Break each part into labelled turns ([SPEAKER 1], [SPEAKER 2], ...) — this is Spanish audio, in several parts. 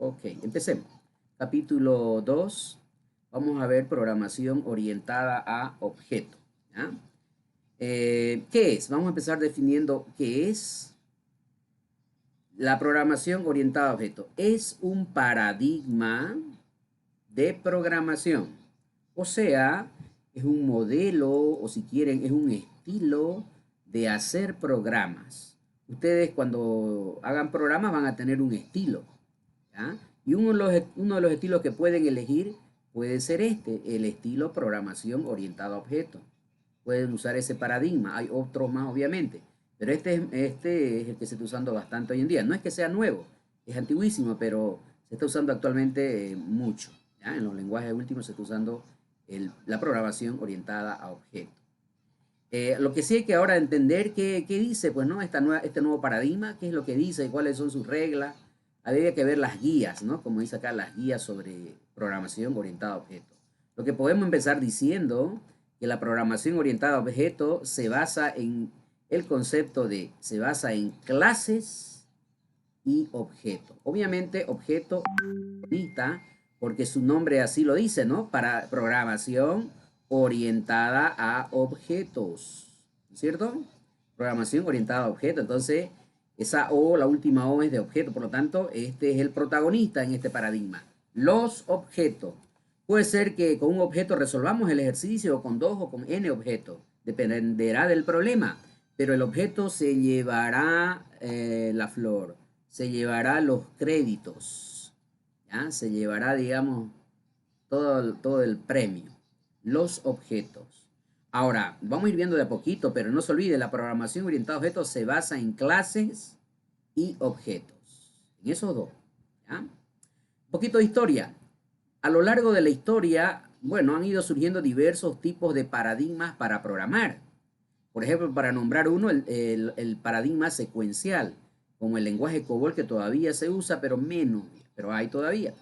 [SPEAKER 1] Ok, empecemos. Capítulo 2. Vamos a ver programación orientada a objeto. ¿Ya? ¿Qué es? Vamos a empezar definiendo qué es la programación orientada a objeto. Es un paradigma de programación. O sea, es un modelo, o si quieren, es un estilo de hacer programas. Ustedes cuando hagan programas van a tener un estilo. ¿Ya? Y uno de los estilos que pueden elegir puede ser el estilo programación orientada a objetos. Pueden usar ese paradigma, hay otros más obviamente, pero este es el que se está usando bastante hoy en día. No es que sea nuevo, es antiguísimo, pero se está usando actualmente mucho. ¿Ya? En los lenguajes últimos se está usando la programación orientada a objetos. Lo que sí hay que ahora entender qué dice, pues, ¿no? Este nuevo paradigma, qué es lo que dice, cuáles son sus reglas. Habría que ver las guías, ¿no? Como dice acá, las guías sobre programación orientada a objetos. Lo que podemos empezar diciendo que la programación orientada a objetos se basa en el concepto se basa en clases y objetos. Obviamente, objeto bonita, porque su nombre así lo dice, ¿no? Para programación orientada a objetos, ¿cierto? Programación orientada a objetos. Entonces, esa O, la última O es de objeto, por lo tanto, este es el protagonista en este paradigma. Los objetos. Puede ser que con un objeto resolvamos el ejercicio, o con dos, o con n objetos. Dependerá del problema, pero el objeto se llevará la flor, se llevará los créditos, ¿ya? Se llevará, digamos, todo el premio, los objetos. Ahora, vamos a ir viendo de a poquito, pero no se olvide, la programación orientada a objetos se basa en clases y objetos. En esos dos, ¿ya? Un poquito de historia. A lo largo de la historia, bueno, han ido surgiendo diversos tipos de paradigmas para programar. Por ejemplo, para nombrar uno, el paradigma secuencial, como el lenguaje COBOL que todavía se usa, pero menos, pero hay todavía.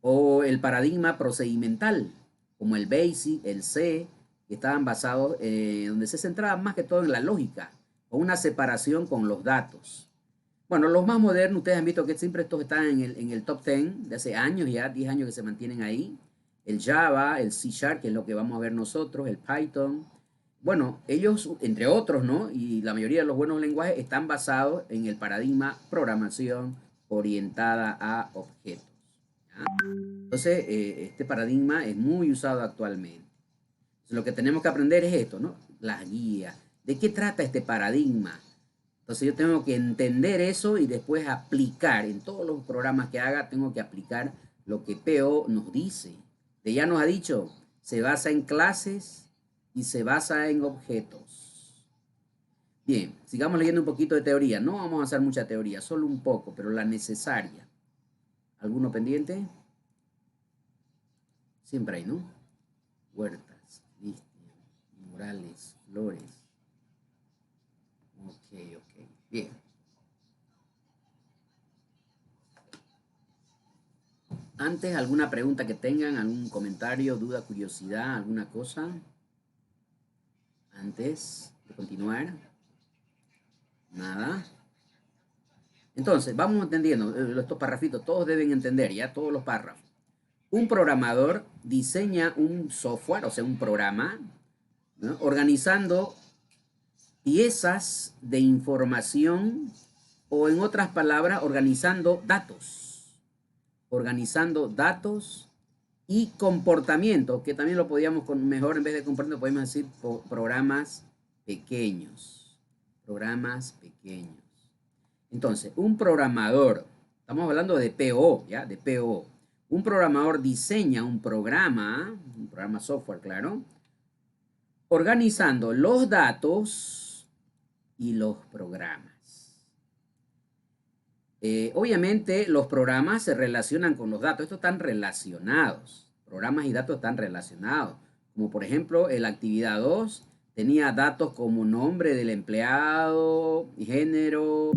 [SPEAKER 1] O el paradigma procedimental, como el BASIC, el C, que estaban basados, donde se centraban más que todo en la lógica, o una separación con los datos. Bueno, los más modernos, ustedes han visto que siempre estos están en el top 10 de hace años ya, 10 años que se mantienen ahí. El Java, el C Sharp, que es lo que vamos a ver nosotros, el Python. Bueno, ellos, entre otros, ¿no? Y la mayoría de los buenos lenguajes están basados en el paradigma programación orientada a objetos. ¿Ya? Entonces, este paradigma es muy usado actualmente. Entonces, lo que tenemos que aprender es esto, ¿no? Las guías. ¿De qué trata este paradigma? Entonces yo tengo que entender eso y después aplicar. En todos los programas que haga tengo que aplicar lo que PO nos dice. De ya nos ha dicho, se basa en clases y se basa en objetos. Bien, sigamos leyendo un poquito de teoría. No vamos a hacer mucha teoría, solo un poco, pero la necesaria. ¿Alguno pendiente? Siempre hay, ¿no? Huertas, Cristian, Morales, Flores. Ok. Bien. Antes, ¿alguna pregunta que tengan? ¿Algún comentario, duda, curiosidad, alguna cosa? Antes de continuar. Nada. Entonces, vamos entendiendo. Estos parrafitos, todos deben entender, ya todos los párrafos. Un programador diseña un software, o sea, un programa, ¿no? Organizando piezas de información o, en otras palabras, organizando datos y comportamiento, que también lo podíamos, mejor en vez de comportamiento, podemos decir programas pequeños. Entonces, un programador, estamos hablando de PO, ¿ya? De PO. Un programador diseña un programa software, claro, organizando los datos y los programas. Obviamente los programas se relacionan con los datos, estos están relacionados, programas y datos están relacionados, como por ejemplo la actividad 2 tenía datos como nombre del empleado, género,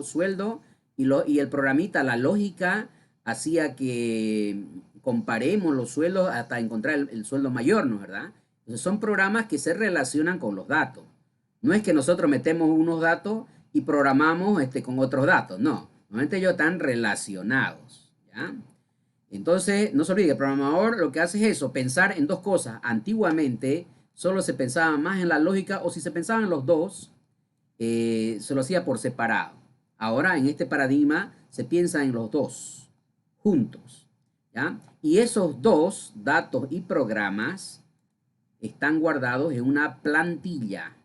[SPEAKER 1] sueldo, y el programita, la lógica, hacía que comparemos los sueldos hasta encontrar el sueldo mayor, ¿no es verdad? Entonces son programas que se relacionan con los datos. No es que nosotros metemos unos datos y programamos con otros datos, no. Normalmente ellos están relacionados, ¿ya? Entonces, no se olvide, el programador lo que hace es eso, pensar en dos cosas. Antiguamente solo se pensaba más en la lógica, o si se pensaba en los dos, se lo hacía por separado. Ahora, en este paradigma, se piensa en los dos, juntos, ¿ya? Y esos dos, datos y programas, están guardados en una plantilla,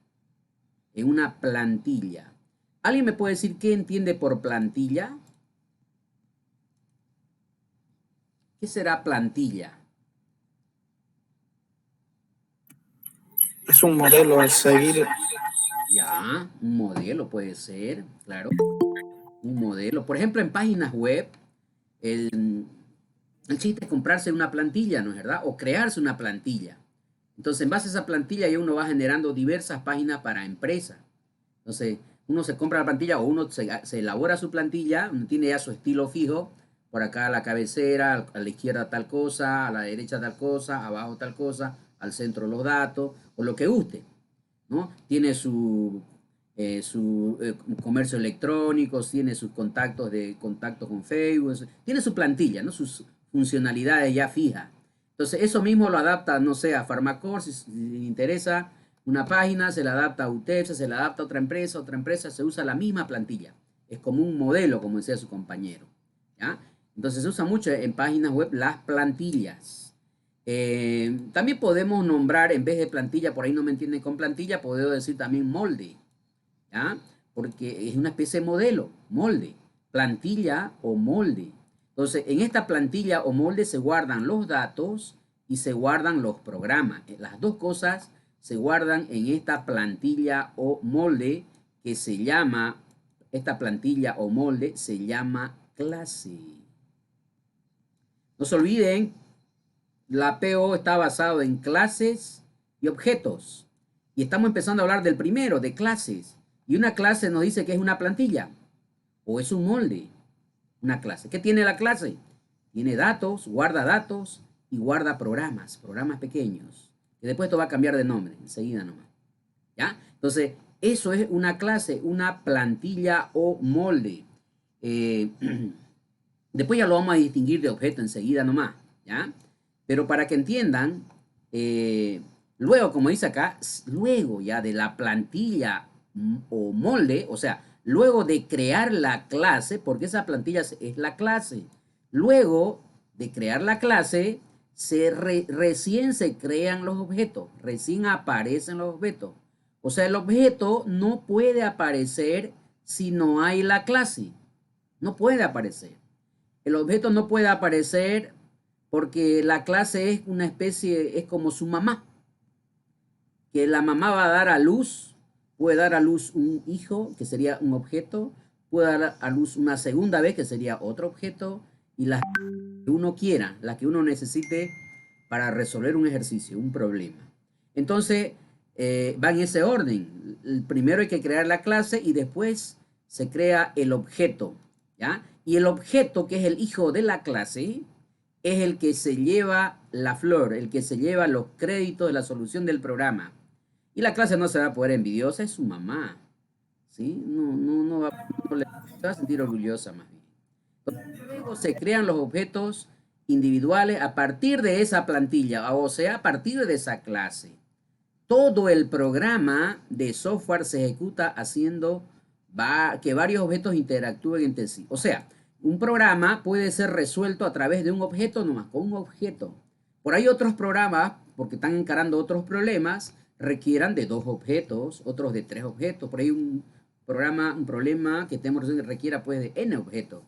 [SPEAKER 1] en una plantilla. ¿Alguien me puede decir qué entiende por plantilla? ¿Qué será plantilla?
[SPEAKER 2] Es un modelo a seguir.
[SPEAKER 1] Ya, un modelo puede ser, claro, un modelo. Por ejemplo, en páginas web, el chiste es comprarse una plantilla, ¿no es verdad? O crearse una plantilla. Entonces, en base a esa plantilla, ya uno va generando diversas páginas para empresas. Entonces, uno se compra la plantilla o uno se elabora su plantilla, uno tiene ya su estilo fijo, por acá a la cabecera, a la izquierda tal cosa, a la derecha tal cosa, abajo tal cosa, al centro los datos, o lo que guste, ¿no? Tiene su comercio electrónico, tiene sus contactos con Facebook, tiene su plantilla, ¿no? Sus funcionalidades ya fijas. Entonces, eso mismo lo adapta, no sé, a Farmacor, si le interesa una página, se la adapta a UTEPSA, se la adapta a otra empresa, se usa la misma plantilla. Es como un modelo, como decía su compañero, ¿ya? Entonces, se usa mucho en páginas web las plantillas. También podemos nombrar, en vez de plantilla, por ahí no me entienden con plantilla, puedo decir también molde, ¿ya? Porque es una especie de modelo, molde, plantilla o molde. Entonces, en esta plantilla o molde se guardan los datos y se guardan los programas. Las dos cosas se guardan en esta plantilla o molde que se llama, esta plantilla o molde se llama clase. No se olviden, la PO está basado en clases y objetos. Y estamos empezando a hablar del primero, de clases. Y una clase nos dice que es una plantilla o es un molde. Una clase. ¿Qué tiene la clase? Tiene datos, guarda datos y guarda programas, programas pequeños. Que después esto va a cambiar de nombre, enseguida nomás. ¿Ya? Entonces, eso es una clase, una plantilla o molde. Después ya lo vamos a distinguir de objeto enseguida nomás. ¿Ya? Pero para que entiendan, luego, como dice acá, luego ya de la plantilla o molde, o sea, luego de crear la clase, porque esa plantilla es la clase, luego de crear la clase, recién se crean los objetos, recién aparecen los objetos. O sea, el objeto no puede aparecer si no hay la clase. No puede aparecer. El objeto no puede aparecer porque la clase es una especie, es como su mamá, que la mamá va a dar a luz, puede dar a luz un hijo, que sería un objeto, puede dar a luz una segunda vez, que sería otro objeto, y las que uno quiera, las que uno necesite para resolver un ejercicio, un problema. Entonces, va en ese orden. Primero hay que crear la clase y después se crea el objeto, ¿ya? Y el objeto, que es el hijo de la clase, es el que se lleva la flor, el que se lleva los créditos de la solución del programa. Y la clase no se va a poder envidiosa, es su mamá, ¿sí? No se va a sentir orgullosa más bien. Luego se crean los objetos individuales a partir de esa plantilla, o sea, a partir de esa clase. Todo el programa de software se ejecuta haciendo que varios objetos interactúen entre sí. O sea, un programa puede ser resuelto a través de un objeto nomás, con un objeto. Por ahí otros programas, porque están encarando otros problemas, requieran de 2 objetos, otros de 3 objetos. Por ahí un problema que tenemos que requiera pues de n objetos,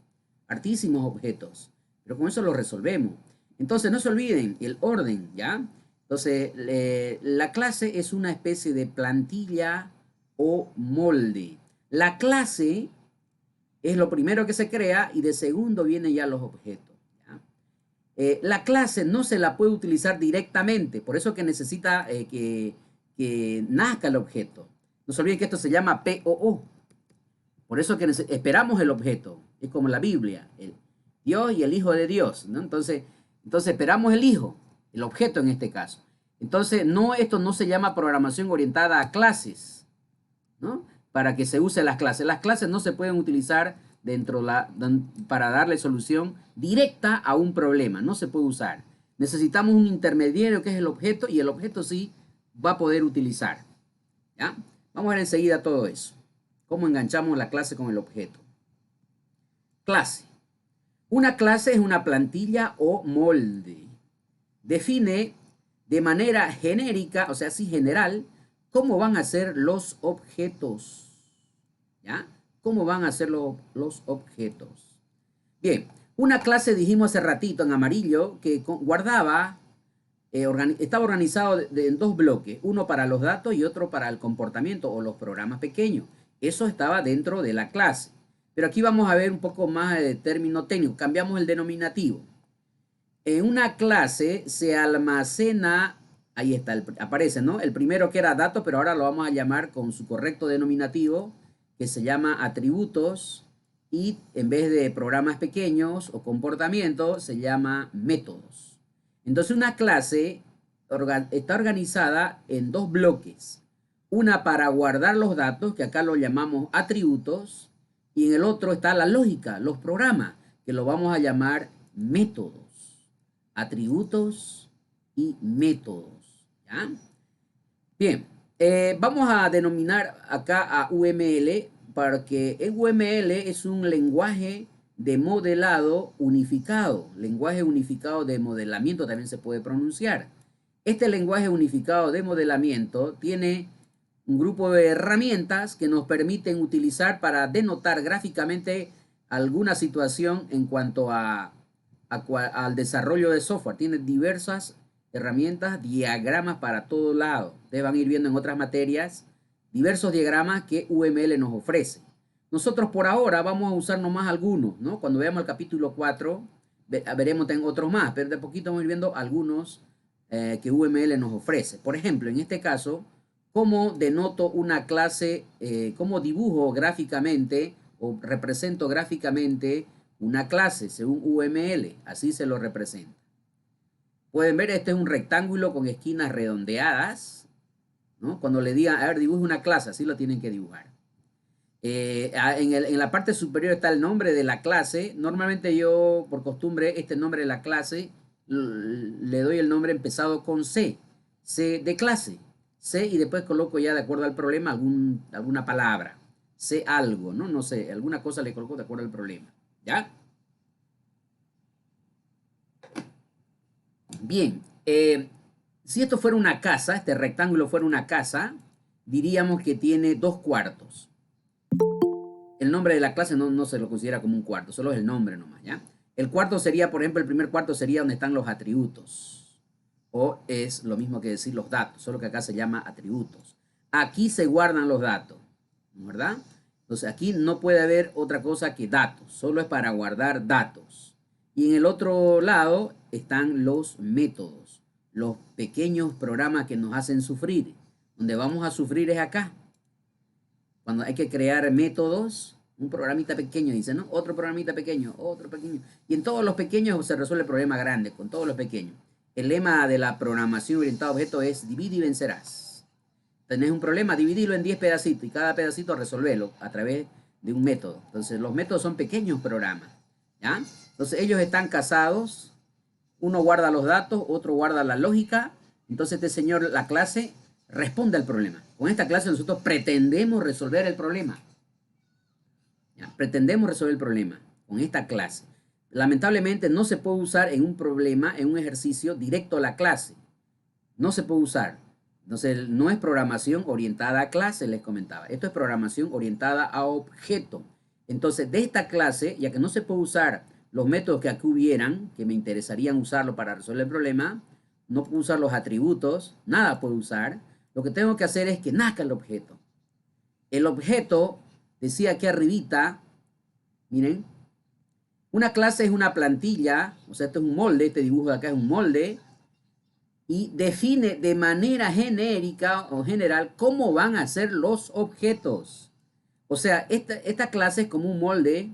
[SPEAKER 1] hartísimos objetos. Pero con eso lo resolvemos. Entonces no se olviden el orden, ¿ya? Entonces, la clase es una especie de plantilla o molde. La clase es lo primero que se crea y de segundo vienen ya los objetos. ¿Ya? La clase no se la puede utilizar directamente, por eso que necesita que nazca el objeto. No se olviden que esto se llama POO. Por eso que esperamos el objeto. Es como la Biblia, el Dios y el Hijo de Dios, ¿no? Entonces esperamos el Hijo, el objeto en este caso. Entonces, esto no se llama programación orientada a clases, ¿no? Para que se use las clases. Las clases no se pueden utilizar para darle solución directa a un problema. No se puede usar. Necesitamos un intermediario que es el objeto y el objeto sí va a poder utilizar. ¿Ya? Vamos a ver enseguida todo eso. Cómo enganchamos la clase con el objeto. Clase. Una clase es una plantilla o molde. Define de manera genérica, o sea, así general, cómo van a ser los objetos. ¿Ya? ¿Cómo van a ser los objetos? Bien, una clase dijimos hace ratito en amarillo que guardaba, estaba organizado en dos bloques, uno para los datos y otro para el comportamiento o los programas pequeños. Eso estaba dentro de la clase. Pero aquí vamos a ver un poco más de término técnico. Cambiamos el denominativo. En una clase se almacena, ahí está, aparece, ¿no? El primero que era datos, pero ahora lo vamos a llamar con su correcto denominativo, que se llama atributos, y en vez de programas pequeños o comportamientos, se llama métodos. Entonces una clase está organizada en dos bloques. Una para guardar los datos, que acá lo llamamos atributos, y en el otro está la lógica, los programas, que lo vamos a llamar métodos. Atributos y métodos. ¿Ya? Bien, vamos a denominar acá a UML, porque UML es un lenguaje de modelado unificado. Lenguaje unificado de modelamiento también se puede pronunciar. Este lenguaje unificado de modelamiento tiene un grupo de herramientas que nos permiten utilizar para denotar gráficamente alguna situación en cuanto al desarrollo de software. Tiene diversas herramientas, diagramas para todo lado. Ustedes van a ir viendo en otras materias diversos diagramas que UML nos ofrece. Nosotros por ahora vamos a usar nomás algunos, ¿no? Cuando veamos el capítulo 4, veremos otros más, pero de poquito vamos a ir viendo algunos que UML nos ofrece. Por ejemplo, en este caso, ¿cómo denoto una clase, cómo dibujo gráficamente o represento gráficamente una clase según UML? Así se lo representa. Pueden ver, este es un rectángulo con esquinas redondeadas, ¿no? Cuando le digan, a ver, dibuje una clase, así lo tienen que dibujar. En la parte superior está el nombre de la clase. Normalmente yo, por costumbre, este nombre de la clase, le doy el nombre empezado con C. C de clase. C y después coloco ya de acuerdo al problema alguna palabra. C algo, ¿no? No sé, alguna cosa le coloco de acuerdo al problema. ¿Ya? Bien, si esto fuera una casa, este rectángulo fuera una casa, diríamos que tiene 2 cuartos. El nombre de la clase no se lo considera como un cuarto, solo es el nombre nomás, ¿ya? El cuarto sería, por ejemplo, el primer cuarto sería donde están los atributos. O es lo mismo que decir los datos, solo que acá se llama atributos. Aquí se guardan los datos, ¿verdad? Entonces aquí no puede haber otra cosa que datos, solo es para guardar datos. Y en el otro lado están los métodos, los pequeños programas que nos hacen sufrir. Donde vamos a sufrir es acá. Cuando hay que crear métodos, un programita pequeño, dice, ¿no? Otro programita pequeño, otro pequeño. Y en todos los pequeños se resuelve el problema grande, con todos los pequeños. El lema de la programación orientada a objetos es divide y vencerás. Tenés un problema, dividilo en 10 pedacitos y cada pedacito resolverlo a través de un método. Entonces los métodos son pequeños programas, ¿ya? Entonces ellos están casados, uno guarda los datos, otro guarda la lógica. Entonces este señor, la clase, responde al problema. Con esta clase nosotros pretendemos resolver el problema. ¿Ya? Pretendemos resolver el problema con esta clase. Lamentablemente no se puede usar en un problema, en un ejercicio directo a la clase. No se puede usar. Entonces no es programación orientada a clase, les comentaba. Esto es programación orientada a objeto. Entonces de esta clase, ya que no se puede usar los métodos que aquí hubieran, que me interesarían usarlo para resolver el problema, no puedo usar los atributos, nada puedo usar. Lo que tengo que hacer es que nazca el objeto. El objeto, decía aquí arribita, miren, una clase es una plantilla, o sea, esto es un molde, este dibujo de acá es un molde, y define de manera genérica o general cómo van a ser los objetos. O sea, esta clase es como un molde,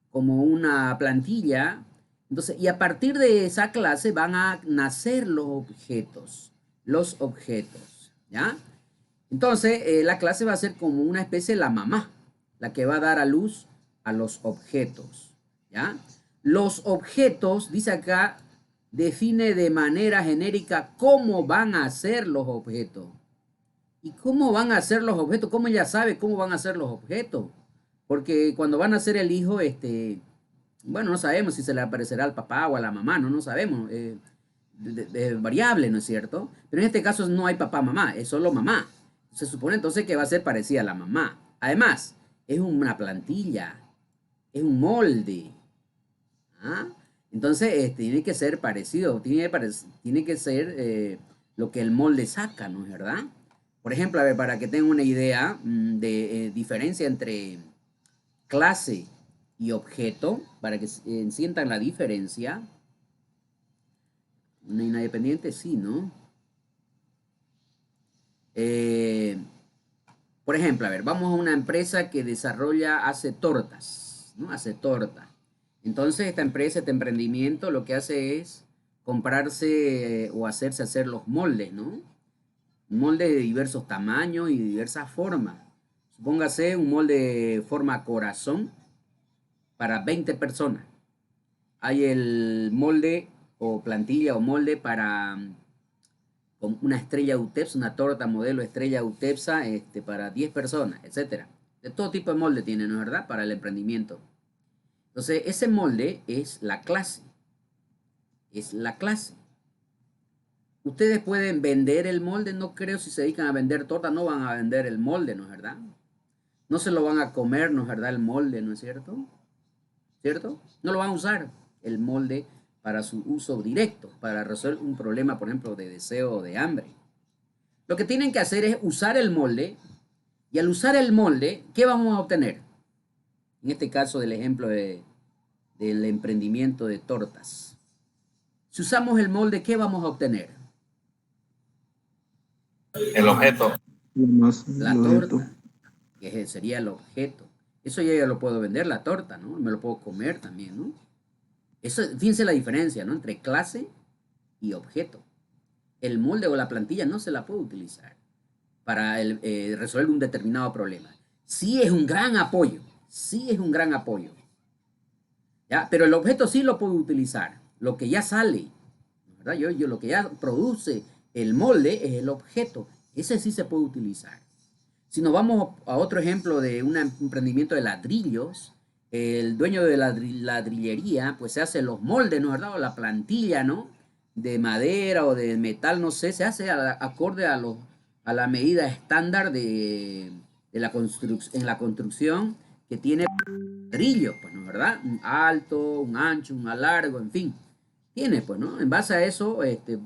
[SPEAKER 1] como una plantilla. Entonces, y a partir de esa clase van a nacer los objetos. ¿Ya? Entonces, la clase va a ser como una especie de la mamá, la que va a dar a luz a los objetos, ¿ya? Los objetos, dice acá, define de manera genérica cómo van a ser los objetos. ¿Y cómo van a ser los objetos? ¿Cómo ella sabe cómo van a ser los objetos? Porque cuando van a ser el hijo, bueno, no sabemos si se le aparecerá al papá o a la mamá, no sabemos. Variable, ¿no es cierto? Pero en este caso no hay papá, mamá, es solo mamá. Se supone entonces que va a ser parecida a la mamá. Además, es una plantilla, es un molde. ¿Ah? Entonces, tiene que ser parecido, tiene que ser lo que el molde saca, ¿no es verdad? Por ejemplo, a ver, para que tengan una idea de diferencia entre clase y objeto, para que sientan la diferencia. ¿Una independiente? Sí, ¿no? Por ejemplo, a ver, vamos a una empresa que hace tortas, ¿no? Hace torta. Entonces, esta empresa, este emprendimiento, lo que hace es comprarse o hacerse hacer los moldes, ¿no? Moldes de diversos tamaños y diversas formas. Supóngase un molde de forma corazón para 20 personas. Hay el molde o plantilla o molde para con una estrella UTEPS, una torta modelo estrella UTEPS para 10 personas, etcétera. De todo tipo de molde tiene, ¿no es verdad? Para el emprendimiento. Entonces, ese molde es la clase. Es la clase. Ustedes pueden vender el molde, no creo si se dedican a vender torta, no van a vender el molde, ¿no es verdad? No se lo van a comer, ¿no es verdad? El molde, ¿no es cierto? ¿Cierto? No lo van a usar el molde para su uso directo, para resolver un problema, por ejemplo, de deseo o de hambre. Lo que tienen que hacer es usar el molde, y al usar el molde, ¿qué vamos a obtener? En este caso del ejemplo del emprendimiento de tortas. Si usamos el molde, ¿qué vamos a obtener?
[SPEAKER 2] El objeto.
[SPEAKER 1] La torta, que sería el objeto. Eso ya lo puedo vender, la torta, ¿no? Me lo puedo comer también, ¿no? Eso, fíjense la diferencia, ¿no? Entre clase y objeto. El molde o la plantilla no se la puede utilizar para resolver un determinado problema. Sí es un gran apoyo, sí es un gran apoyo. ¿Ya? Pero el objeto sí lo puedo utilizar, lo que ya sale, ¿verdad? Yo lo que ya produce el molde es el objeto, ese sí se puede utilizar. Si nos vamos a otro ejemplo de un emprendimiento de ladrillos, el dueño de la ladrillería, pues se hace los moldes, ¿no es verdad? O la plantilla, ¿no? De madera o de metal, no sé, se hace acorde a la medida estándar en la construcción que tiene ladrillos, pues, ¿no es verdad? Un alto, un ancho, un largo, en fin. Tiene, pues, ¿no? En base a eso,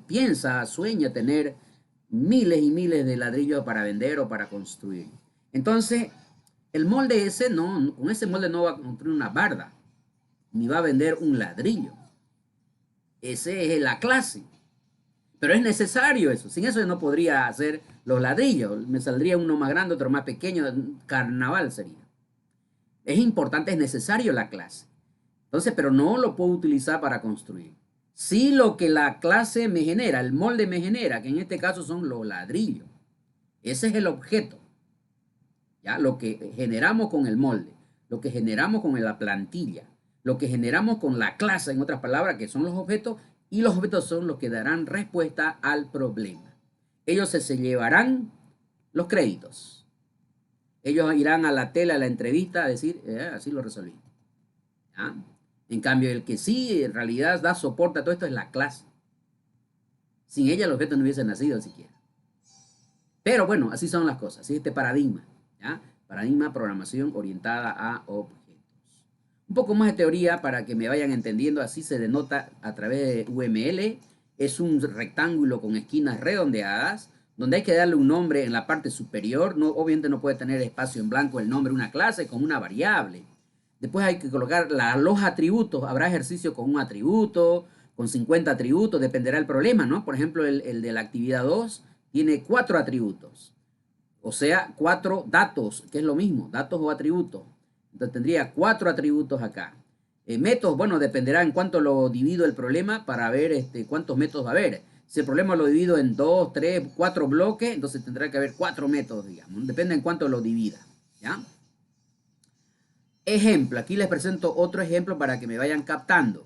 [SPEAKER 1] piensa, sueña tener miles y miles de ladrillos para vender o para construir. Entonces, el molde ese, no, con ese molde no va a construir una barda, ni va a vender un ladrillo. Ese es la clase. Pero es necesario eso. Sin eso no podría hacer los ladrillos. Me saldría uno más grande, otro más pequeño. Carnaval sería. Es importante, es necesario la clase. Entonces, pero no lo puedo utilizar para construir. Sí, lo que la clase me genera, el molde me genera, que en este caso son los ladrillos. Ese es el objeto. ¿Ya? Lo que generamos con el molde, lo que generamos con la plantilla, lo que generamos con la clase, en otras palabras, que son los objetos, y los objetos son los que darán respuesta al problema. Ellos se llevarán los créditos. Ellos irán a la tele, a la entrevista, a decir, así lo resolví. ¿Ya? En cambio, el que sí en realidad da soporte a todo esto es la clase. Sin ella, los objetos no hubiesen nacido siquiera. Pero bueno, así son las cosas, así es este paradigma. ¿Ya? Paradigma, programación orientada a objetos. Un poco más de teoría para que me vayan entendiendo, así se denota a través de UML. Es un rectángulo con esquinas redondeadas, donde hay que darle un nombre en la parte superior. No, obviamente no puede tener espacio en blanco el nombre de una clase con una variable. Después hay que colocar los atributos. Habrá ejercicio con un atributo, con 50 atributos, dependerá del problema, ¿no? Por ejemplo, el de la actividad 2 tiene 4 atributos. O sea, 4 datos, que es lo mismo, datos o atributos. Entonces tendría 4 atributos acá. Métodos, bueno, dependerá en cuánto lo divido el problema para ver cuántos métodos va a haber. Si el problema lo divido en 2, 3, 4 bloques, entonces tendrá que haber 4 métodos, digamos. Depende en cuánto lo divida, ¿ya? Ejemplo, aquí les presento otro ejemplo para que me vayan captando.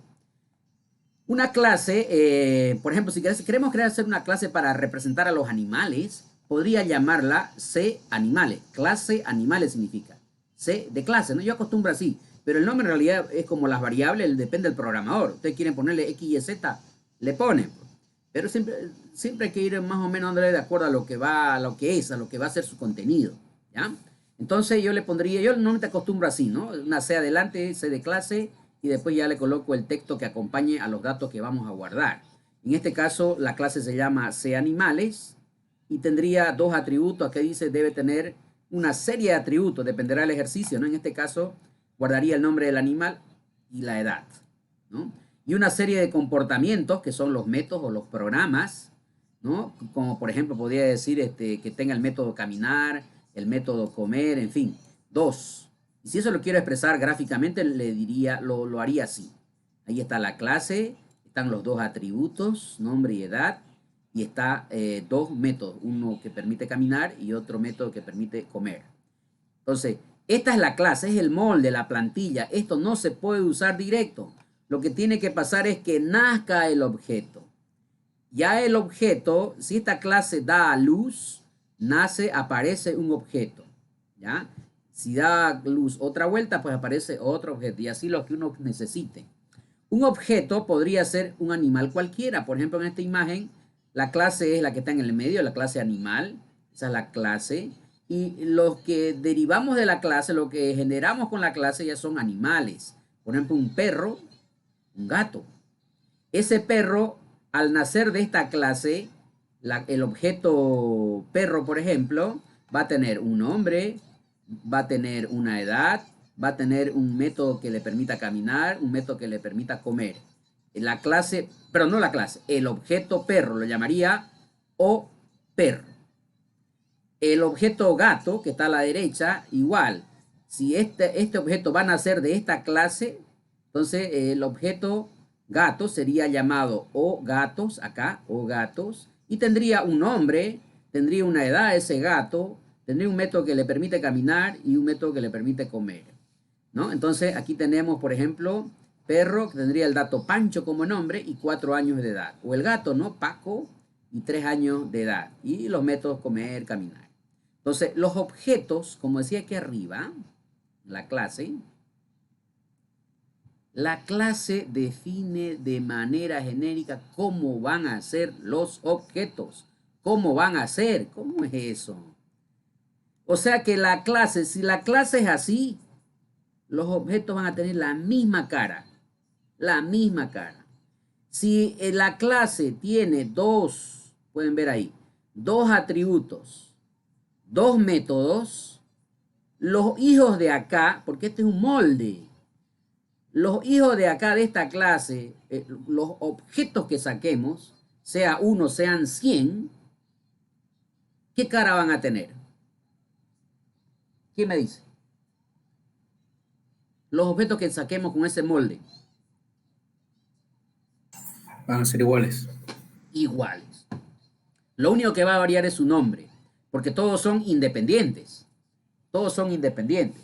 [SPEAKER 1] Una clase, por ejemplo, si queremos hacer una clase para representar a los animales, podría llamarla C animales. Clase animales significa C de clase, ¿no? Yo acostumbro así, pero el nombre en realidad es como las variables, depende del programador. Ustedes quieren ponerle X y Z, le ponen. Pero siempre hay que ir más o menos de acuerdo a lo que va, a lo que va a ser su contenido, ¿ya? Entonces yo le pondría, yo normalmente acostumbro así, ¿no? Una C adelante, C de clase, y después ya le coloco el texto que acompañe a los datos que vamos a guardar. En este caso, la clase se llama C animales y tendría dos atributos. Aquí dice debe tener una serie de atributos, dependerá del ejercicio, ¿no? En este caso, guardaría el nombre del animal y la edad, ¿no? Y una serie de comportamientos que son los métodos o los programas, ¿no? Como por ejemplo podría decir que tenga el método caminar, el método comer, en fin, dos. Y si eso lo quiero expresar gráficamente, le diría, lo haría así. Ahí está la clase, están los dos atributos, nombre y edad, y está dos métodos, uno que permite caminar y otro método que permite comer. Entonces, esta es la clase, es el molde, la plantilla. Esto no se puede usar directo. Lo que tiene que pasar es que nazca el objeto. Ya el objeto, si esta clase da a luz, nace, aparece un objeto, ¿ya? Si da luz otra vuelta, pues aparece otro objeto, y así lo que uno necesite. Un objeto podría ser un animal cualquiera. Por ejemplo, en esta imagen, la clase es la que está en el medio, la clase animal. Esa es la clase. Y los que derivamos de la clase, lo que generamos con la clase ya son animales. Por ejemplo, un perro, un gato. Ese perro, al nacer de esta clase, el objeto perro, por ejemplo, va a tener un nombre, va a tener una edad, va a tener un método que le permita caminar, un método que le permita comer. La clase, pero no la clase, el objeto perro lo llamaría o perro. El objeto gato, que está a la derecha, igual. Si este objeto va a nacer de esta clase, entonces el objeto gato sería llamado o gatos, acá, o gatos, y tendría un nombre, tendría una edad ese gato, tendría un método que le permite caminar y un método que le permite comer, ¿no? Entonces aquí tenemos, por ejemplo, perro, que tendría el dato Pancho como nombre y 4 años de edad. O el gato, ¿no? Paco, y 3 años de edad. Y los métodos comer, caminar. Entonces, los objetos, como decía aquí arriba, la clase define de manera genérica cómo van a ser los objetos. ¿Cómo van a ser? ¿Cómo es eso? O sea que la clase, si la clase es así, los objetos van a tener la misma cara. La misma cara. Si la clase tiene dos, pueden ver ahí, dos atributos, dos métodos, los hijos de acá, porque este es un molde, los hijos de acá de esta clase, los objetos que saquemos, sea uno, sean 100, ¿qué cara van a tener? ¿Quién me dice? Los objetos que saquemos con ese molde.
[SPEAKER 2] Van a ser iguales.
[SPEAKER 1] Iguales. Lo único que va a variar es su nombre, porque todos son independientes. Todos son independientes.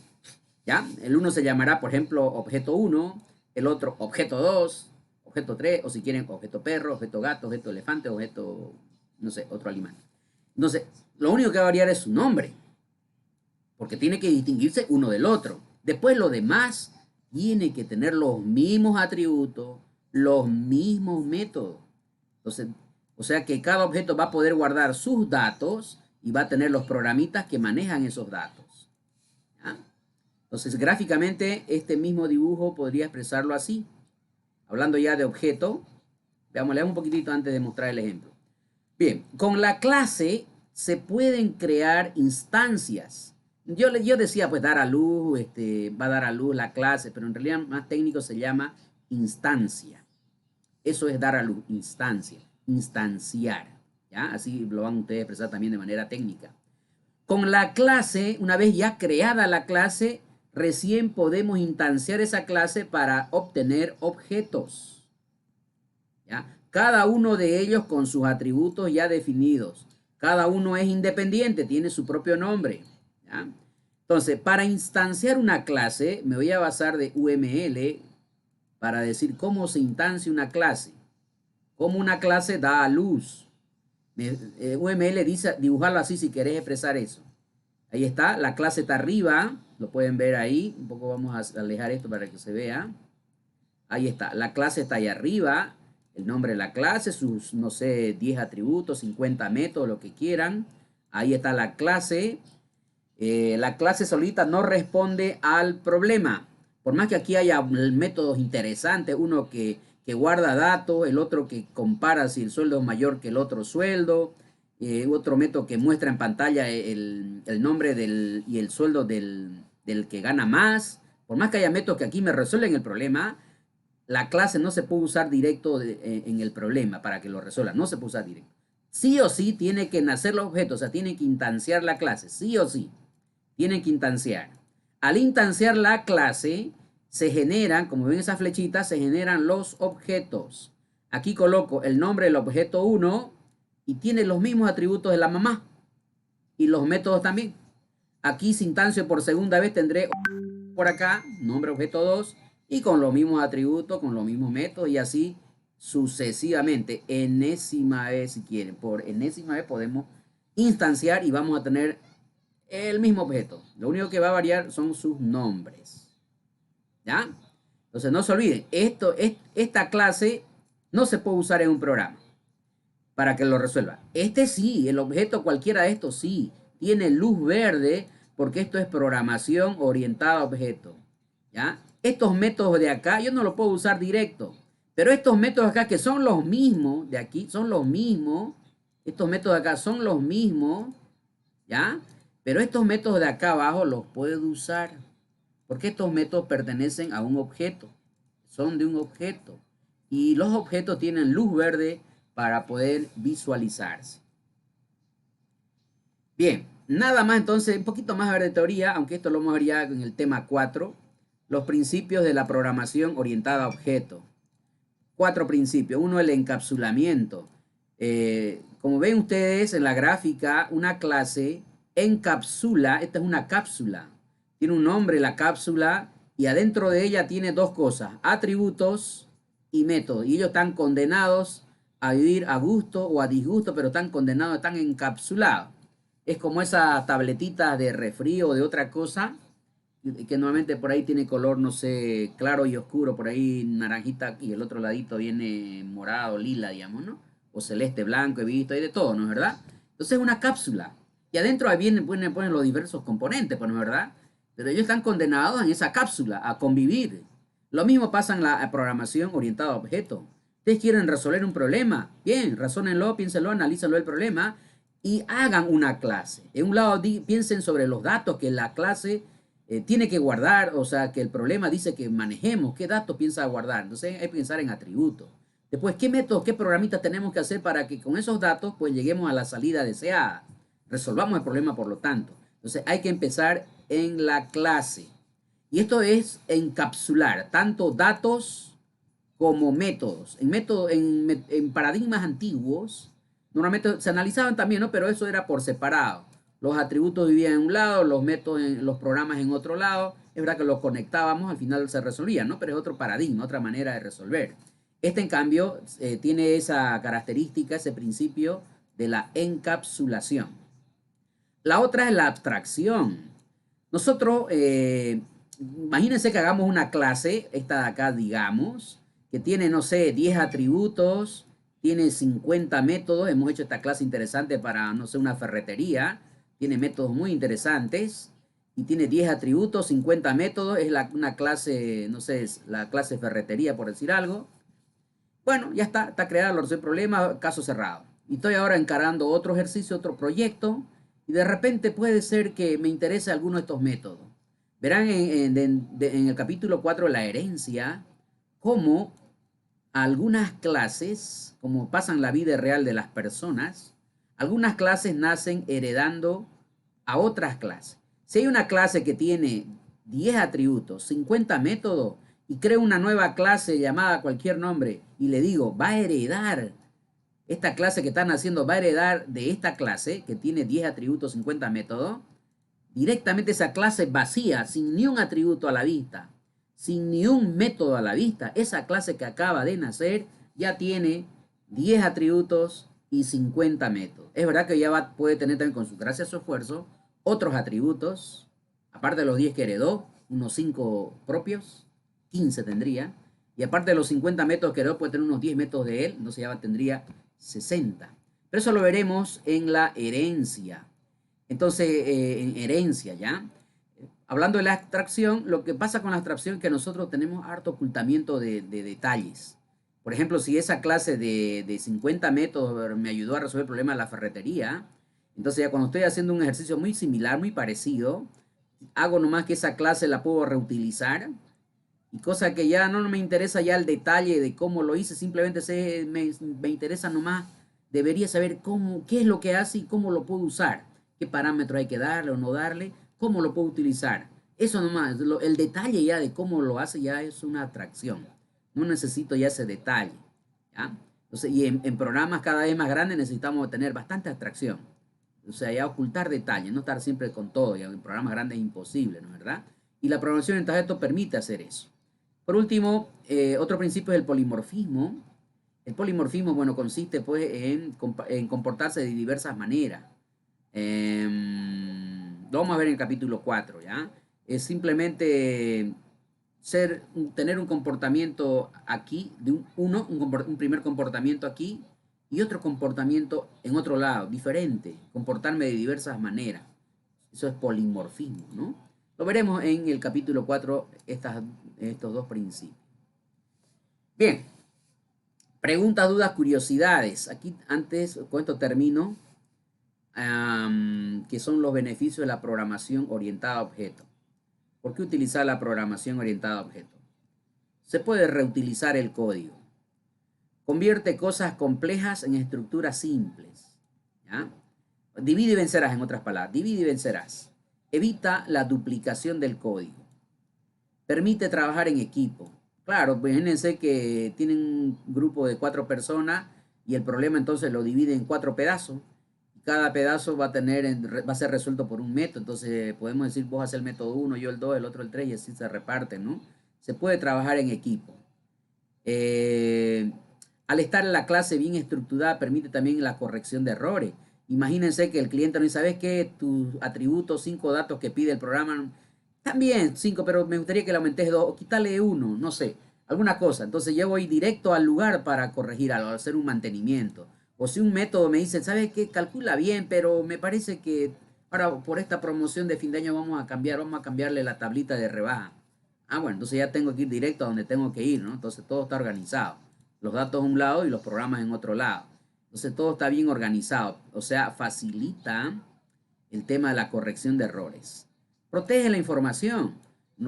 [SPEAKER 1] ¿Ya? El uno se llamará, por ejemplo, objeto 1, el otro objeto 2, objeto 3, o si quieren, objeto perro, objeto gato, objeto elefante, objeto, no sé, otro animal. Entonces, lo único que va a variar es su nombre, porque tiene que distinguirse uno del otro. Después, lo demás tiene que tener los mismos atributos, los mismos métodos. Entonces, o sea que cada objeto va a poder guardar sus datos y va a tener los programitas que manejan esos datos. ¿Ya? Entonces, gráficamente, este mismo dibujo podría expresarlo así. Hablando ya de objeto, veámosle un poquitito antes de mostrar el ejemplo. Bien, con la clase se pueden crear instancias. Yo decía, pues, dar a luz, va a dar a luz la clase, pero en realidad más técnico se llama instancia. Eso es dar a luz, instancia, instanciar. ¿Ya? Así lo van ustedes a expresar también de manera técnica. Con la clase, una vez ya creada la clase, recién podemos instanciar esa clase para obtener objetos. ¿Ya? Cada uno de ellos con sus atributos ya definidos. Cada uno es independiente, tiene su propio nombre. ¿Ya? Entonces, para instanciar una clase, me voy a basar de UML para decir cómo se instancia una clase. Cómo una clase da a luz. UML dice dibujarlo así si querés expresar eso. Ahí está, la clase está arriba, lo pueden ver ahí. Un poco vamos a alejar esto para que se vea. Ahí está, la clase está ahí arriba. El nombre de la clase, sus, no sé, 10 atributos, 50 métodos, lo que quieran. Ahí está la clase. La clase solita no responde al problema. Por más que aquí haya métodos interesantes, uno que guarda datos, el otro que compara si el sueldo es mayor que el otro sueldo, otro método que muestra en pantalla el nombre y el sueldo del que gana más. Por más que haya métodos que aquí me resuelven el problema, la clase no se puede usar directo en el problema para que lo resuelva. No se puede usar directo. Sí o sí tiene que nacer los objetos, o sea, tiene que instanciar la clase, sí o sí. Tienen que instanciar. Al instanciar la clase, se generan, como ven esas flechitas, se generan los objetos. Aquí coloco el nombre del objeto 1 y tiene los mismos atributos de la mamá. Y los métodos también. Aquí, si instancio por segunda vez, tendré por acá, nombre objeto 2, y con los mismos atributos, con los mismos métodos, y así sucesivamente. Enésima vez, si quieren. Por enésima vez podemos instanciar y vamos a tener el mismo objeto. Lo único que va a variar son sus nombres. ¿Ya? Entonces no se olviden, esta clase no se puede usar en un programa para que lo resuelva. Este sí, el objeto cualquiera de estos sí, tiene luz verde porque esto es programación orientada a objetos. ¿Ya? Estos métodos de acá yo no los puedo usar directo, pero estos métodos acá que son los mismos, de aquí son los mismos, estos métodos de acá son los mismos, ¿ya? Pero estos métodos de acá abajo los puedo usar porque estos métodos pertenecen a un objeto, son de un objeto y los objetos tienen luz verde para poder visualizarse. Bien, nada más entonces, un poquito más de teoría, aunque esto lo vamos a ver ya en el tema 4, los principios de la programación orientada a objetos. 4 principios. Uno, el encapsulamiento. Como ven ustedes en la gráfica, una clase encapsula, esta es una cápsula, tiene un nombre la cápsula y adentro de ella tiene dos cosas, atributos y métodos. Y ellos están condenados a vivir a gusto o a disgusto, pero están condenados, están encapsulados. Es como esa tabletita de refri o de otra cosa, que normalmente por ahí tiene color, no sé, claro y oscuro, por ahí naranjita y el otro ladito viene morado, lila, digamos, ¿no? O celeste, blanco, he visto, hay de todo, ¿no es verdad? Entonces es una cápsula. Y adentro ahí ponen los diversos componentes, pues, ¿no es verdad? Pero ellos están condenados en esa cápsula a convivir. Lo mismo pasa en la programación orientada a objetos. Ustedes quieren resolver un problema, bien, razónenlo, piénsenlo, analícenlo el problema y hagan una clase. En un lado piensen sobre los datos que la clase tiene que guardar, o sea, que el problema dice que manejemos, qué datos piensa guardar. Entonces hay que pensar en atributos. Después, qué métodos, qué programitas tenemos que hacer para que con esos datos pues lleguemos a la salida deseada. Resolvamos el problema, por lo tanto. Entonces hay que empezar en la clase. Y esto es encapsular tanto datos como métodos. En paradigmas antiguos, normalmente se analizaban también, ¿no? Pero eso era por separado. Los atributos vivían en un lado, los métodos, los programas en otro lado. Es verdad que los conectábamos, al final se resolvían, ¿no? Pero es otro paradigma, otra manera de resolver. Este, en cambio, tiene esa característica, ese principio de la encapsulación. La otra es la abstracción. Nosotros, imagínense que hagamos una clase, esta de acá, digamos, que tiene, no sé, 10 atributos, tiene 50 métodos. Hemos hecho esta clase interesante para, no sé, una ferretería. Tiene métodos muy interesantes y tiene 10 atributos, 50 métodos. Es una clase, no sé, es la clase ferretería, por decir algo. Bueno, ya está creada, lo resuelve el problema, caso cerrado. Y estoy ahora encarando otro ejercicio, otro proyecto, y de repente puede ser que me interese alguno de estos métodos. Verán en el capítulo 4, la herencia, cómo algunas clases, como pasan la vida real de las personas, algunas clases nacen heredando a otras clases. Si hay una clase que tiene 10 atributos, 50 métodos, y creo una nueva clase llamada cualquier nombre, y le digo, va a heredar, esta clase que están haciendo va a heredar de esta clase, que tiene 10 atributos, 50 métodos, directamente esa clase vacía, sin ni un atributo a la vista, sin ni un método a la vista, esa clase que acaba de nacer ya tiene 10 atributos y 50 métodos. Es verdad que ya puede tener también, con su gracia a su esfuerzo, otros atributos, aparte de los 10 que heredó, unos 5 propios, 15 tendría, y aparte de los 50 métodos que heredó, puede tener unos 10 métodos de él, entonces ya tendría 60. Pero eso lo veremos en la herencia. Entonces, en herencia, ¿ya? Hablando de la abstracción, lo que pasa con la abstracción es que nosotros tenemos harto ocultamiento de detalles. Por ejemplo, si esa clase de 50 métodos me ayudó a resolver el problema de la ferretería, entonces ya cuando estoy haciendo un ejercicio muy similar, muy parecido, hago nomás que esa clase la puedo reutilizar, y cosa que ya no me interesa ya el detalle de cómo lo hice, simplemente me interesa nomás, debería saber qué es lo que hace y cómo lo puedo usar, qué parámetros hay que darle o no darle, cómo lo puedo utilizar. Eso nomás, el detalle ya de cómo lo hace ya es una atracción. No necesito ya ese detalle. ¿Ya? Entonces, y en programas cada vez más grandes necesitamos tener bastante abstracción. O sea, ya ocultar detalles, no estar siempre con todo. Ya en programas grandes es imposible, ¿no es verdad? Y la programación en objeto permite hacer eso. Por último, otro principio es el polimorfismo. El polimorfismo, bueno, consiste pues en comportarse de diversas maneras. Lo vamos a ver en el capítulo 4, ¿ya? Es simplemente tener un comportamiento aquí, un primer comportamiento aquí y otro comportamiento en otro lado, diferente, comportarme de diversas maneras. Eso es polimorfismo, ¿no? Lo veremos en el capítulo 4, estos dos principios. Bien, preguntas, dudas, curiosidades. Aquí antes, con esto termino, que son los beneficios de la programación orientada a objetos. ¿Por qué utilizar la programación orientada a objetos? Se puede reutilizar el código. Convierte cosas complejas en estructuras simples. ¿Ya? Divide y vencerás, en otras palabras. Divide y vencerás. Evita la duplicación del código. Permite trabajar en equipo. Claro, imagínense que tienen un grupo de 4 personas y el problema entonces lo divide en 4 pedazos. Cada pedazo va a ser resuelto por un método. Entonces podemos decir, vos haces el método 1, yo el 2, el otro el 3 y así se reparte, ¿no? Se puede trabajar en equipo. Al estar en la clase bien estructurada, permite también la corrección de errores. Imagínense que el cliente no dice, ¿sabes qué? Tus atributos, 5 datos que pide el programa, también 5, pero me gustaría que le aumentes 2 o quítale 1, no sé, alguna cosa. Entonces yo voy directo al lugar para corregir algo, hacer un mantenimiento. O si un método me dice, ¿sabes qué? Calcula bien, pero me parece que ahora por esta promoción de fin de año vamos a cambiarle la tablita de rebaja. Ah, bueno, entonces ya tengo que ir directo a donde tengo que ir, ¿no? Entonces todo está organizado. Los datos a un lado y los programas en otro lado. Entonces todo está bien organizado. O sea, facilita el tema de la corrección de errores. Protege la información.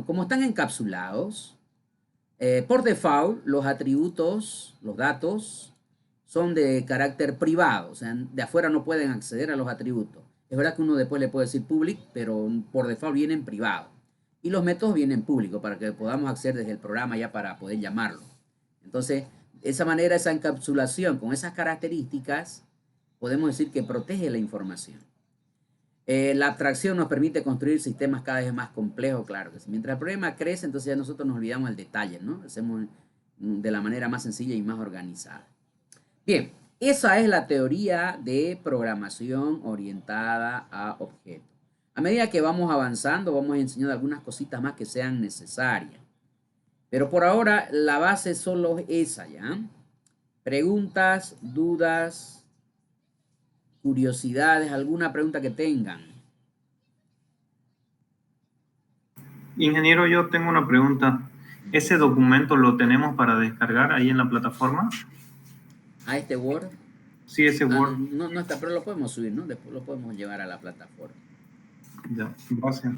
[SPEAKER 1] Como están encapsulados, por default los atributos, los datos, son de carácter privado. O sea, de afuera no pueden acceder a los atributos. Es verdad que uno después le puede decir public, pero por default vienen privado. Y los métodos vienen públicos para que podamos acceder desde el programa ya para poder llamarlo. Entonces, de esa manera, esa encapsulación con esas características, podemos decir que protege la información. La abstracción nos permite construir sistemas cada vez más complejos, claro que sí. Mientras el problema crece, entonces ya nosotros nos olvidamos del detalle, ¿no? Hacemos de la manera más sencilla y más organizada. Bien, esa es la teoría de programación orientada a objetos. A medida que vamos avanzando, vamos enseñando algunas cositas más que sean necesarias. Pero por ahora, la base solo es esa, ¿ya? Preguntas, dudas, curiosidades, alguna pregunta que tengan.
[SPEAKER 3] Ingeniero, yo tengo una pregunta. ¿Ese documento lo tenemos para descargar ahí en la plataforma?
[SPEAKER 1] ¿A este Word?
[SPEAKER 3] Sí, ese Word.
[SPEAKER 1] No está, pero lo podemos subir, ¿no? Después lo podemos llevar a la plataforma.
[SPEAKER 3] Ya, gracias.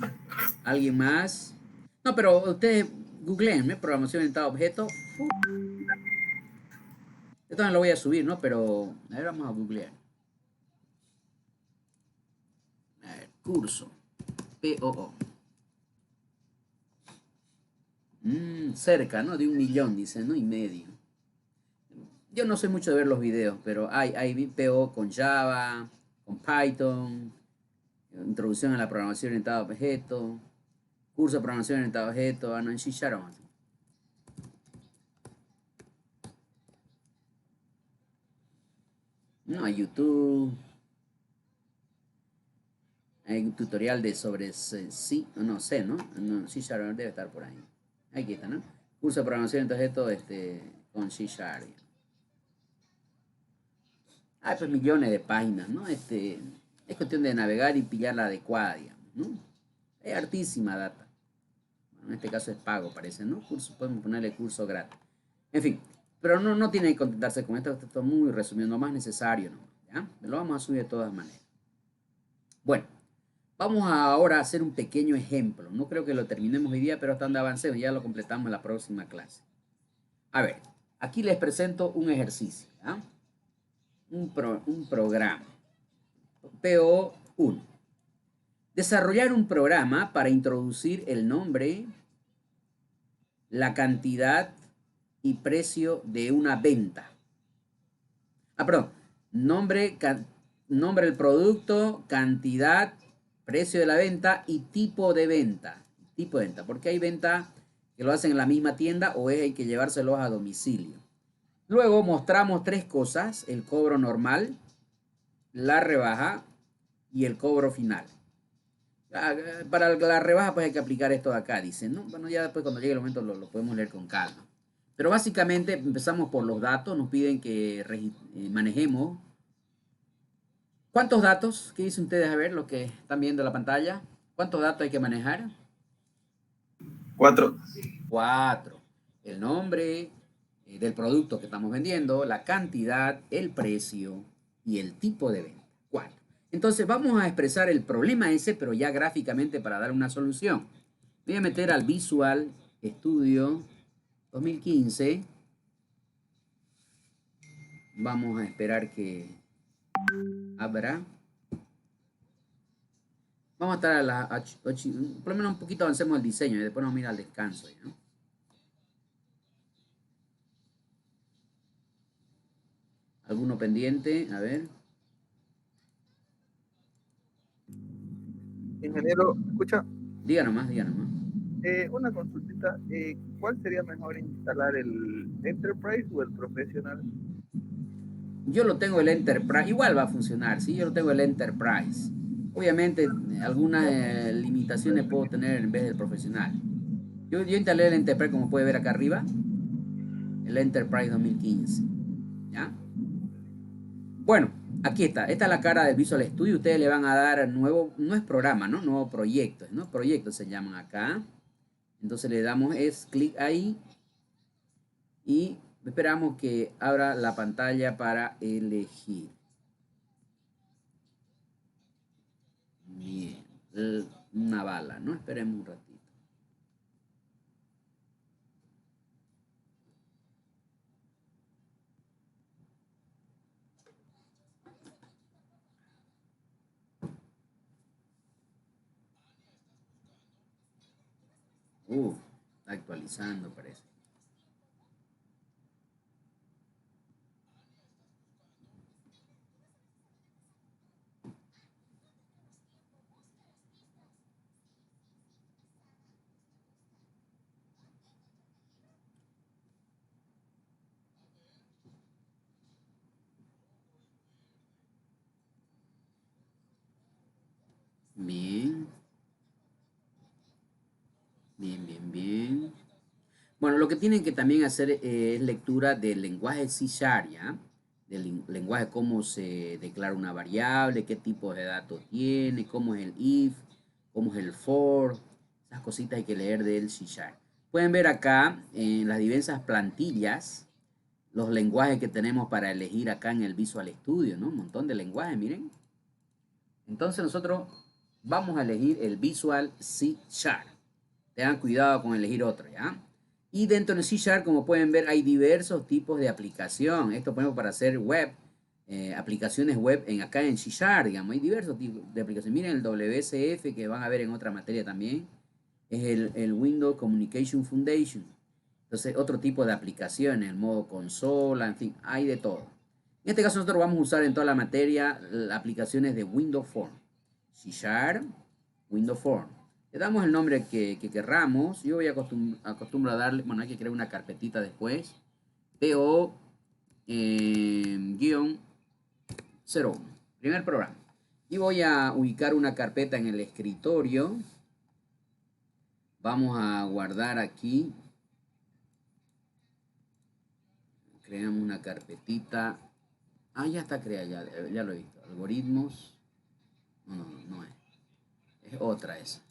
[SPEAKER 1] ¿Alguien más? No, pero ustedes googleenme, programación orientada a objetos. Yo también lo voy a subir, ¿no? Pero a ver, vamos a googlear. A ver, curso. POO. Cerca, ¿no? De 1 millón, dice, ¿no? Y medio. Yo no sé mucho de ver los videos, pero hay PO con Java, con Python, Introducción a la programación orientada a objetos. Curso de programación orientada a objetos. No, en C Sharp. No, YouTube. Hay un tutorial de sobre C, no sé, ¿no? No, C Sharp debe estar por ahí. Aquí está, ¿no? Curso de programación orientada a objetos con C Sharp. Hay pues millones de páginas, ¿no? Es cuestión de navegar y pillar la adecuada, digamos, ¿no? Es hartísima data. Bueno, en este caso es pago, parece, ¿no? Curso, podemos ponerle curso gratis. En fin, pero no tiene que contentarse con esto es muy resumido, lo más necesario, ¿no? ¿Ya? Lo vamos a subir de todas maneras. Bueno, vamos ahora a hacer un pequeño ejemplo. No creo que lo terminemos hoy día, pero hasta donde avancemos, ya lo completamos en la próxima clase. A ver, aquí les presento un ejercicio, ¿ya? Un programa. PO1. Desarrollar un programa para introducir el nombre, la cantidad y precio de una venta. Perdón. Nombre del producto, cantidad, precio de la venta y tipo de venta. Tipo de venta. Porque hay venta que lo hacen en la misma tienda o hay que llevárselos a domicilio. Luego mostramos tres cosas. El cobro normal, la rebaja y el cobro final. Para la rebaja pues hay que aplicar esto de acá, dicen, ¿no? Bueno, ya después cuando llegue el momento lo podemos leer con calma. Pero básicamente empezamos por los datos, nos piden que manejemos. ¿Cuántos datos? ¿Qué dicen ustedes? A ver, lo que están viendo en la pantalla. ¿Cuántos datos hay que manejar?
[SPEAKER 2] 4.
[SPEAKER 1] 4. El nombre del producto que estamos vendiendo, la cantidad, el precio y el tipo de venta. 4. Entonces vamos a expresar el problema ese, pero ya gráficamente para dar una solución. Voy a meter al Visual Studio 2015. Vamos a esperar que abra. Vamos a estar a las 8, por lo menos un poquito avancemos el diseño y después nos mira al descanso, ¿no? ¿Alguno pendiente? A ver.
[SPEAKER 4] Ingeniero, escucha,
[SPEAKER 1] Diga nomás, diga nomás.
[SPEAKER 4] una consultita, ¿cuál sería mejor instalar, el Enterprise o el Professional?
[SPEAKER 1] Yo lo tengo el Enterprise, igual va a funcionar, ¿sí? Yo lo tengo el Enterprise. Obviamente, algunas limitaciones puedo tener en vez del profesional. Yo instalé el Enterprise, como puede ver acá arriba. El Enterprise 2015. ¿Ya? Bueno, aquí está. Esta es la cara del Visual Studio. Ustedes le van a dar nuevo, no es programa, ¿no? Nuevo proyecto, ¿no? Proyectos se llaman acá. Entonces le damos clic ahí y esperamos que abra la pantalla para elegir. Bien, una bala, ¿no? Esperemos un ratito. Está actualizando, parece. Bien. Bien. Bueno, lo que tienen que también hacer es lectura del lenguaje C#, ¿ya? Del lenguaje, cómo se declara una variable, qué tipo de datos tiene, cómo es el if, cómo es el for. Esas cositas hay que leer del C#. Pueden ver acá en las diversas plantillas los lenguajes que tenemos para elegir acá en el Visual Studio, ¿no? Un montón de lenguajes, miren. Entonces nosotros vamos a elegir el Visual C#. Tengan cuidado con elegir otro, ¿ya? Y dentro de C#, como pueden ver, hay diversos tipos de aplicación. Esto ponemos para hacer web, aplicaciones web acá en C#, digamos. Hay diversos tipos de aplicaciones. Miren el WSF que van a ver en otra materia también. Es el Windows Communication Foundation. Entonces, otro tipo de aplicaciones, el modo consola, en fin, hay de todo. En este caso nosotros vamos a usar en toda la materia las aplicaciones de Windows Form. C#, Windows Form. Le damos el nombre que querramos. Yo voy a acostumbro a darle, bueno, hay que crear una carpetita después. PO guión 01, primer programa. Y voy a ubicar una carpeta en el escritorio. Vamos a guardar aquí. Creamos una carpetita. Ah, ya está creada, ya lo he visto. Algoritmos. No es. Es otra esa.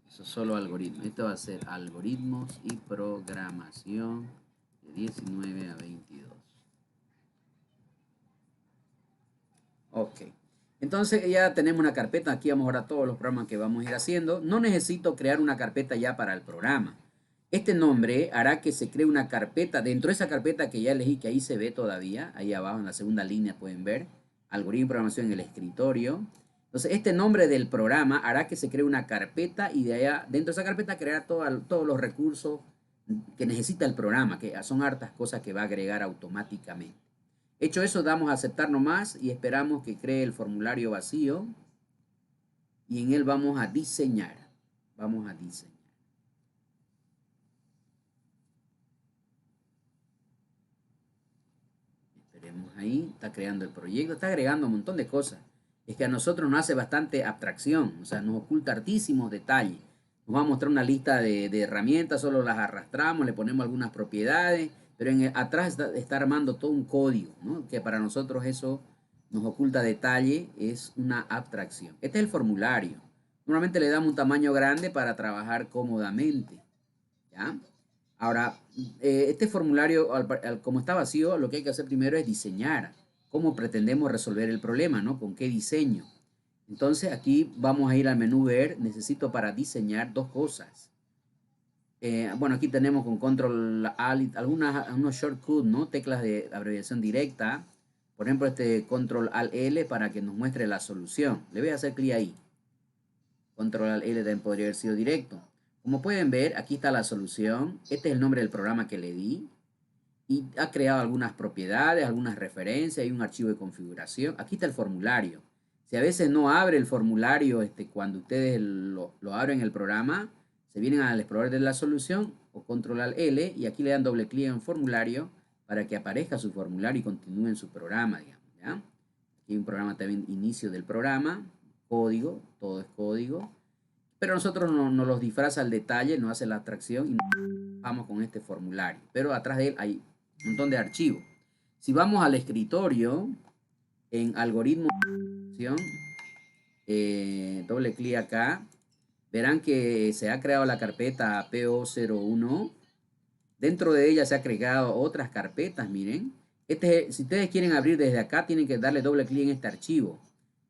[SPEAKER 1] Eso es solo algoritmos. Esto va a ser algoritmos y programación de 19 a 22. Ok. Entonces ya tenemos una carpeta. Aquí vamos ahora todos los programas que vamos a ir haciendo. No necesito crear una carpeta ya para el programa. Este nombre hará que se cree una carpeta. Dentro de esa carpeta que ya elegí, que ahí se ve todavía, ahí abajo en la segunda línea pueden ver, algoritmo y programación en el escritorio. Entonces este nombre del programa hará que se cree una carpeta y de allá, dentro de esa carpeta creará todos los recursos que necesita el programa, que son hartas cosas que va a agregar automáticamente. Hecho eso, damos a aceptar nomás y esperamos que cree el formulario vacío y en él vamos a diseñar. Vamos a diseñar. Esperemos ahí, está creando el proyecto, está agregando un montón de cosas. Es que a nosotros nos hace bastante abstracción, o sea, nos oculta hartísimos detalles. Nos va a mostrar una lista de herramientas, solo las arrastramos, le ponemos algunas propiedades, pero atrás está armando todo un código, ¿no? Que para nosotros eso nos oculta detalle, es una abstracción. Este es el formulario. Normalmente le damos un tamaño grande para trabajar cómodamente, ¿ya? Ahora, este formulario, como está vacío, lo que hay que hacer primero es diseñar. ¿Cómo pretendemos resolver el problema, ¿no? ¿Con qué diseño? Entonces, aquí vamos a ir al menú ver. Necesito para diseñar dos cosas. Bueno, aquí tenemos con Control Alt, algunos shortcuts, ¿no? Teclas de abreviación directa. Por ejemplo, este Control Alt L para que nos muestre la solución. Le voy a hacer clic ahí. Control Alt L también podría haber sido directo. Como pueden ver, aquí está la solución. Este es el nombre del programa que le di. Y ha creado algunas propiedades, algunas referencias, hay un archivo de configuración. Aquí está el formulario. Si a veces no abre el formulario cuando ustedes lo abren el programa, se vienen al explorador de la solución o control alt L y aquí le dan doble clic en formulario para que aparezca su formulario y continúen su programa, digamos, ¿ya? Aquí hay un programa también, inicio del programa, código, todo es código. Pero nosotros nos los disfraza al detalle, nos hace la abstracción y nos vamos con este formulario. Pero atrás de él hay un montón de archivos. Si vamos al escritorio, en algoritmo, doble clic acá, verán que se ha creado la carpeta PO01. Dentro de ella se ha creado otras carpetas, miren. Si ustedes quieren abrir desde acá, tienen que darle doble clic en este archivo.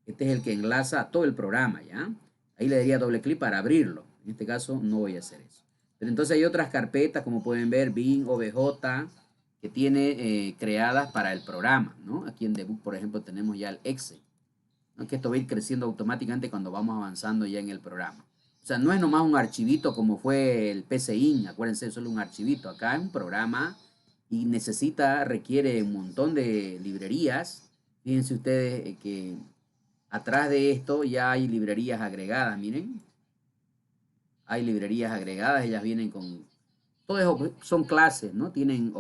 [SPEAKER 1] Este es el que enlaza a todo el programa, ¿ya? Ahí le daría doble clic para abrirlo. En este caso no voy a hacer eso. Pero entonces hay otras carpetas, como pueden ver, bin, OBJ, que tiene creadas para el programa, ¿no? Aquí en debug, por ejemplo, tenemos ya el exe, ¿no? Que esto va a ir creciendo automáticamente cuando vamos avanzando ya en el programa. O sea, no es nomás un archivito como fue el PCIN, acuérdense, es solo un archivito. Acá es un programa y requiere un montón de librerías. Fíjense ustedes que atrás de esto ya hay librerías agregadas, miren. Hay librerías agregadas, ellas vienen con... Todos son clases, ¿no? Tienen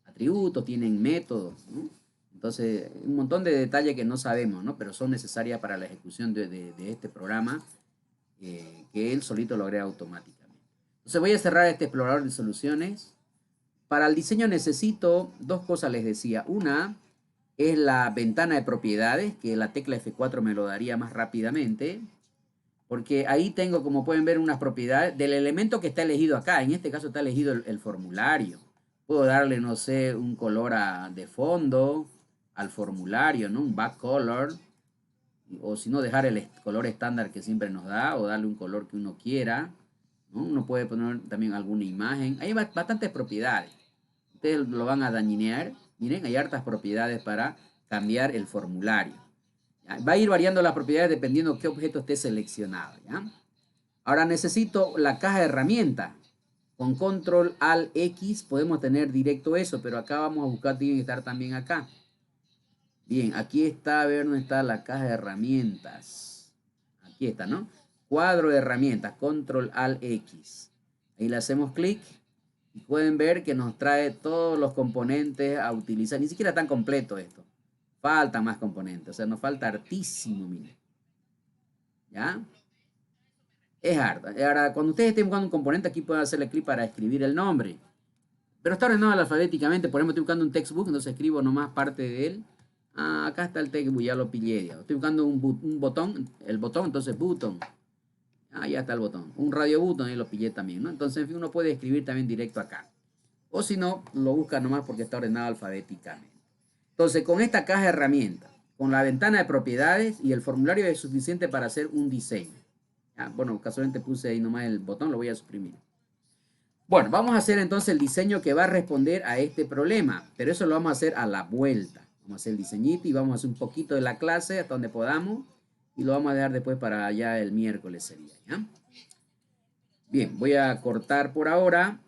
[SPEAKER 1] atributos, tienen métodos, ¿no? Entonces, un montón de detalles que no sabemos, ¿no? Pero son necesarias para la ejecución de este programa, que él solito lo agrega automáticamente. Entonces voy a cerrar este explorador de soluciones. Para el diseño necesito dos cosas, les decía. Una es la ventana de propiedades, que la tecla F4 me lo daría más rápidamente, porque ahí tengo, como pueden ver, unas propiedades del elemento que está elegido acá. En este caso está elegido el formulario. Puedo darle, no sé, un color de fondo al formulario, ¿no? Un back color. O si no, dejar el color estándar que siempre nos da, o darle un color que uno quiera, ¿no? Uno puede poner también alguna imagen. Hay bastantes propiedades. Ustedes lo van a dañinear. Miren, hay hartas propiedades para cambiar el formulario. ¿Ya? Va a ir variando las propiedades dependiendo qué objeto esté seleccionado, ¿ya? Ahora necesito la caja de herramientas. Con Control Alt X podemos tener directo eso, pero acá vamos a buscar, tiene que estar también acá. Bien, aquí está, a ver dónde está la caja de herramientas. Aquí aquí está, ¿no? Cuadro de herramientas, Control Alt X. Ahí le hacemos clic y pueden ver que nos trae todos los componentes a utilizar. Ni siquiera tan completo esto. Falta más componentes, o sea, nos falta hartísimo, miren. ¿Ya? Es harto. Ahora, cuando ustedes estén buscando un componente, aquí pueden hacerle clic para escribir el nombre. Pero está ordenado alfabéticamente. Por ejemplo, estoy buscando un textbook, entonces escribo nomás parte de él. Ah, acá está el textbook, ya lo pillé. Ya. Estoy buscando un botón, el botón, entonces button. Ah, ya está el botón. Un radio button, ahí lo pillé también, ¿no? Entonces, en fin, uno puede escribir también directo acá. O si no, lo busca nomás porque está ordenado alfabéticamente. Entonces, con esta caja de herramientas, con la ventana de propiedades y el formulario es suficiente para hacer un diseño. Ah, bueno, casualmente puse ahí nomás el botón, lo voy a suprimir. Bueno, vamos a hacer entonces el diseño que va a responder a este problema, pero eso lo vamos a hacer a la vuelta. Vamos a hacer el diseñito y vamos a hacer un poquito de la clase hasta donde podamos y lo vamos a dejar después para allá el miércoles sería, ¿ya? Bien, voy a cortar por ahora